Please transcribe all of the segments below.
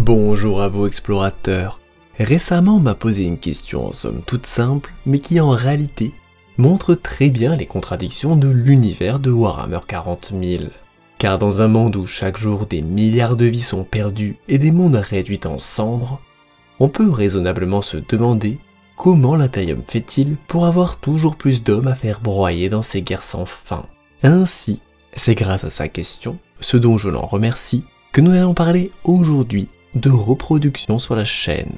Bonjour à vous explorateurs. Récemment on m'a posé une question en somme toute simple, mais qui en réalité montre très bien les contradictions de l'univers de Warhammer 40 000. Car dans un monde où chaque jour des milliards de vies sont perdues et des mondes réduits en cendres, on peut raisonnablement se demander comment l'Imperium fait-il pour avoir toujours plus d'hommes à faire broyer dans ces guerres sans fin. Ainsi, c'est grâce à sa question, ce dont je l'en remercie, que nous allons parler aujourd'hui de reproduction sur la chaîne.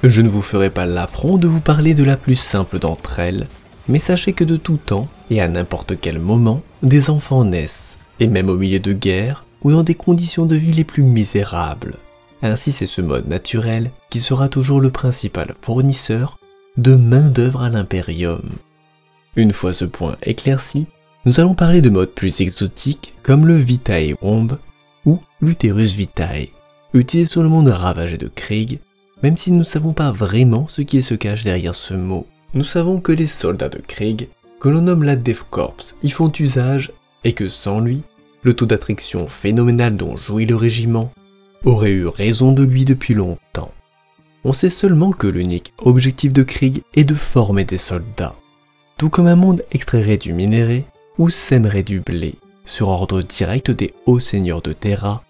Je ne vous ferai pas l'affront de vous parler de la plus simple d'entre elles, mais sachez que de tout temps, et à n'importe quel moment, des enfants naissent, et même au milieu de guerres, ou dans des conditions de vie les plus misérables. Ainsi c'est ce mode naturel qui sera toujours le principal fournisseur de main-d'œuvre à l'Imperium. Une fois ce point éclairci, nous allons parler de modes plus exotiques comme le Vitae Womb ou l'Utérus Vitae, utilisé sur le monde ravagé de Krieg, même si nous ne savons pas vraiment ce qu'il se cache derrière ce mot. Nous savons que les soldats de Krieg, que l'on nomme la Death Corps, y font usage et que sans lui, le taux d'attraction phénoménal dont jouit le régiment aurait eu raison de lui depuis longtemps. On sait seulement que l'unique objectif de Krieg est de former des soldats, tout comme un monde extrairait du minerai ou sèmerait du blé, sur ordre direct des hauts seigneurs de Terra,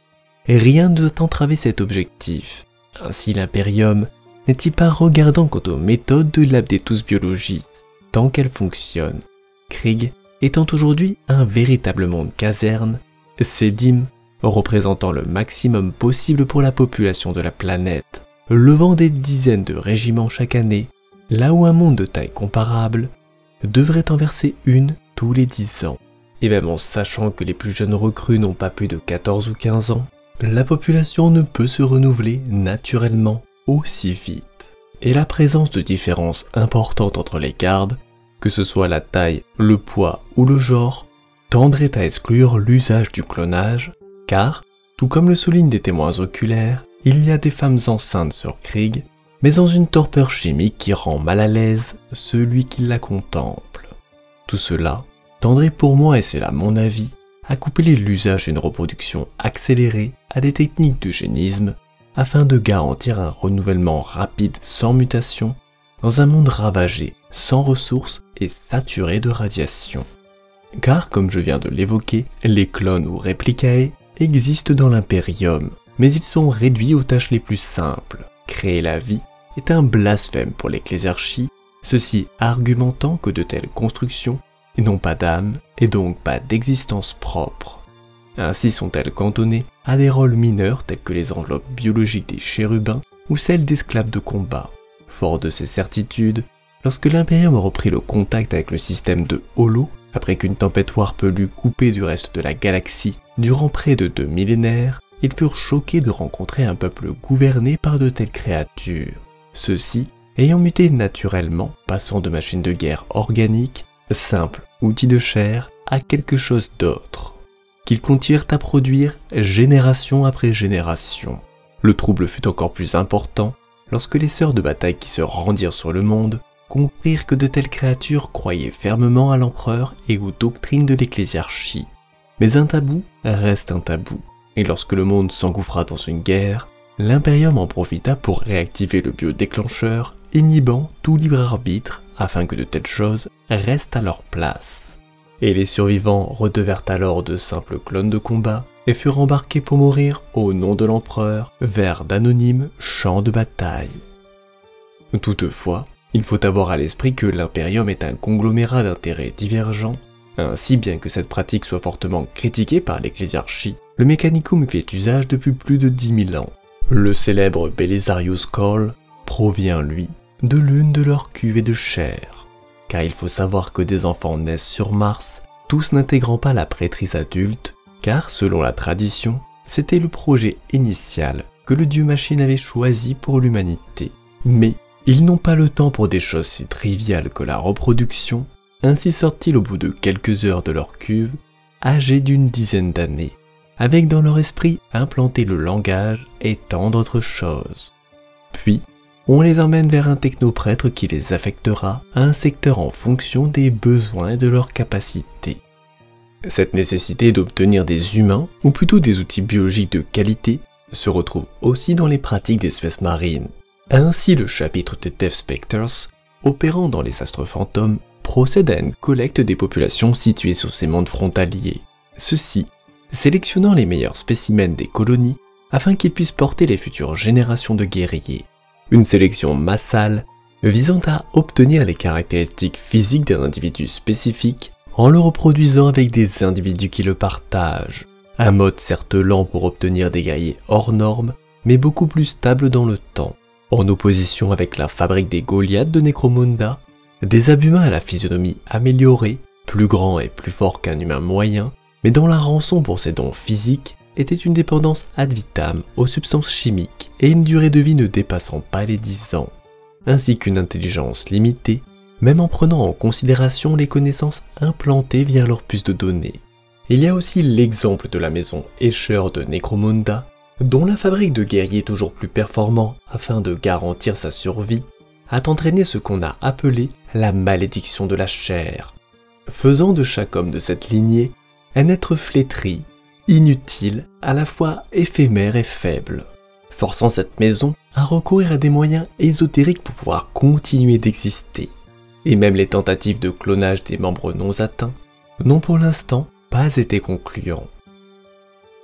et rien ne doit entraver cet objectif. Ainsi l'Imperium n'est-il pas regardant quant aux méthodes de l'Abdetus Biologis, tant qu'elles fonctionnent. Krieg étant aujourd'hui un véritable monde caserne, ses dîmes représentant le maximum possible pour la population de la planète, levant des dizaines de régiments chaque année, là où un monde de taille comparable devrait en verser une tous les 10 ans. Et même en sachant que les plus jeunes recrues n'ont pas plus de 14 ou 15 ans, la population ne peut se renouveler naturellement aussi vite. Et la présence de différences importantes entre les gardes, que ce soit la taille, le poids ou le genre, tendrait à exclure l'usage du clonage, car, tout comme le soulignent des témoins oculaires, il y a des femmes enceintes sur Krieg, mais dans une torpeur chimique qui rend mal à l'aise celui qui la contemple. Tout cela tendrait pour moi, et c'est là mon avis, à coupler l'usage d'une reproduction accélérée à des techniques d'eugénisme afin de garantir un renouvellement rapide sans mutation dans un monde ravagé, sans ressources et saturé de radiation. Car comme je viens de l'évoquer, les clones ou Replicae existent dans l'Imperium, mais ils sont réduits aux tâches les plus simples. Créer la vie est un blasphème pour l'Ecclésiarchie, ceci argumentant que de telles constructions n'ont pas d'âme et donc pas d'existence propre. Ainsi sont-elles cantonnées à des rôles mineurs tels que les enveloppes biologiques des chérubins ou celles d'esclaves de combat. Fort de ces certitudes, lorsque l'Imperium a repris le contact avec le système de Holo, après qu'une tempête warp l'eut coupé du reste de la galaxie durant près de 2 millénaires, ils furent choqués de rencontrer un peuple gouverné par de telles créatures. Ceux-ci ayant muté naturellement, passant de machines de guerre organiques, simples outils de chair, à quelque chose d'autre, qu'ils continuèrent à produire génération après génération. Le trouble fut encore plus important lorsque les sœurs de bataille qui se rendirent sur le monde comprirent que de telles créatures croyaient fermement à l'empereur et aux doctrines de l'Ecclésiarchie. Mais un tabou reste un tabou, et lorsque le monde s'engouffra dans une guerre, l'Imperium en profita pour réactiver le biodéclencheur, inhibant tout libre arbitre afin que de telles choses restent à leur place. Et les survivants redevinrent alors de simples clones de combat et furent embarqués pour mourir au nom de l'empereur vers d'anonymes champs de bataille. Toutefois, il faut avoir à l'esprit que l'Imperium est un conglomérat d'intérêts divergents. Ainsi, bien que cette pratique soit fortement critiquée par l'Ecclésiarchie, le Mechanicum fait usage depuis plus de 10 000 ans. Le célèbre Belisarius Cawl provient, lui, de l'une de leurs cuvées de chair. Car il faut savoir que des enfants naissent sur Mars, tous n'intégrant pas la prêtrise adulte, car selon la tradition, c'était le projet initial que le dieu machine avait choisi pour l'humanité. Mais ils n'ont pas le temps pour des choses si triviales que la reproduction, ainsi sortent-ils au bout de quelques heures de leur cuve, âgés d'une dizaine d'années, avec dans leur esprit implanté le langage et tant d'autres choses. Puis, on les emmène vers un technoprêtre qui les affectera à un secteur en fonction des besoins et de leurs capacités. Cette nécessité d'obtenir des humains, ou plutôt des outils biologiques de qualité, se retrouve aussi dans les pratiques des espèces marines. Ainsi, le chapitre de Death Spectres, opérant dans les astres fantômes, procède à une collecte des populations situées sur ces mondes frontaliers. Ceux-ci, sélectionnant les meilleurs spécimens des colonies afin qu'ils puissent porter les futures générations de guerriers. Une sélection massale visant à obtenir les caractéristiques physiques d'un individu spécifique en le reproduisant avec des individus qui le partagent. Un mode certes lent pour obtenir des guerriers hors normes, mais beaucoup plus stable dans le temps. En opposition avec la fabrique des Goliaths de Necromunda, des abhumains à la physionomie améliorée, plus grands et plus forts qu'un humain moyen, mais dont la rançon pour ses dons physiques était une dépendance ad vitam aux substances chimiques et une durée de vie ne dépassant pas les 10 ans, ainsi qu'une intelligence limitée, même en prenant en considération les connaissances implantées via leur puce de données. Il y a aussi l'exemple de la maison Escher de Necromunda, dont la fabrique de guerriers toujours plus performants afin de garantir sa survie, a entraîné ce qu'on a appelé la malédiction de la chair, faisant de chaque homme de cette lignée un être flétri, inutile, à la fois éphémère et faible, forçant cette maison à recourir à des moyens ésotériques pour pouvoir continuer d'exister. Et même les tentatives de clonage des membres non atteints n'ont pour l'instant pas été concluants.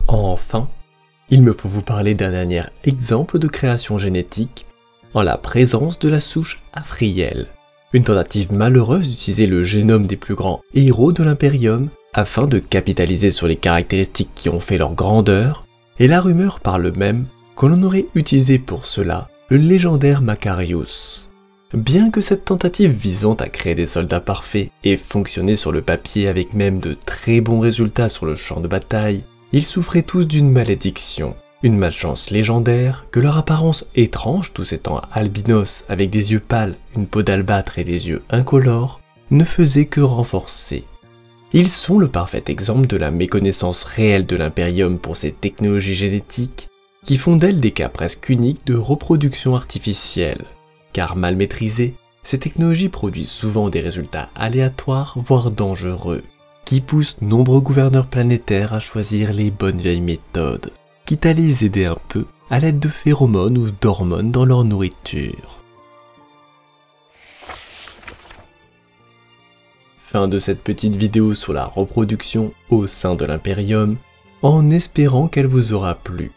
Enfin, il me faut vous parler d'un dernier exemple de création génétique en la présence de la souche Afriel, une tentative malheureuse d'utiliser le génome des plus grands héros de l'Imperium afin de capitaliser sur les caractéristiques qui ont fait leur grandeur, et la rumeur parle même que l'on aurait utilisé pour cela le légendaire Macarius. Bien que cette tentative visant à créer des soldats parfaits ait fonctionné sur le papier avec même de très bons résultats sur le champ de bataille, ils souffraient tous d'une malédiction, une malchance légendaire que leur apparence étrange, tous étant albinos avec des yeux pâles, une peau d'albâtre et des yeux incolores, ne faisait que renforcer. Ils sont le parfait exemple de la méconnaissance réelle de l'Imperium pour ces technologies génétiques qui font d'elles des cas presque uniques de reproduction artificielle. Car mal maîtrisées, ces technologies produisent souvent des résultats aléatoires voire dangereux, qui poussent nombreux gouverneurs planétaires à choisir les bonnes vieilles méthodes, quitte à les aider un peu à l'aide de phéromones ou d'hormones dans leur nourriture. Fin de cette petite vidéo sur la reproduction au sein de l'Imperium, en espérant qu'elle vous aura plu.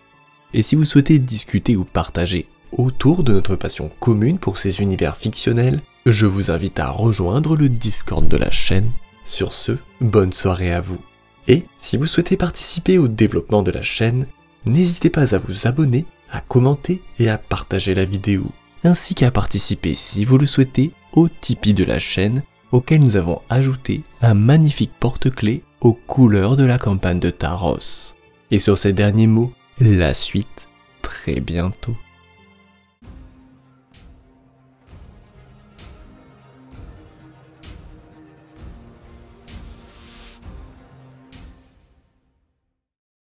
Et si vous souhaitez discuter ou partager autour de notre passion commune pour ces univers fictionnels, je vous invite à rejoindre le Discord de la chaîne. Sur ce, bonne soirée à vous. Et si vous souhaitez participer au développement de la chaîne, n'hésitez pas à vous abonner, à commenter et à partager la vidéo, ainsi qu'à participer si vous le souhaitez au Tipeee de la chaîne, auquel nous avons ajouté un magnifique porte-clés aux couleurs de la campagne de Taros. Et sur ces derniers mots, la suite très bientôt.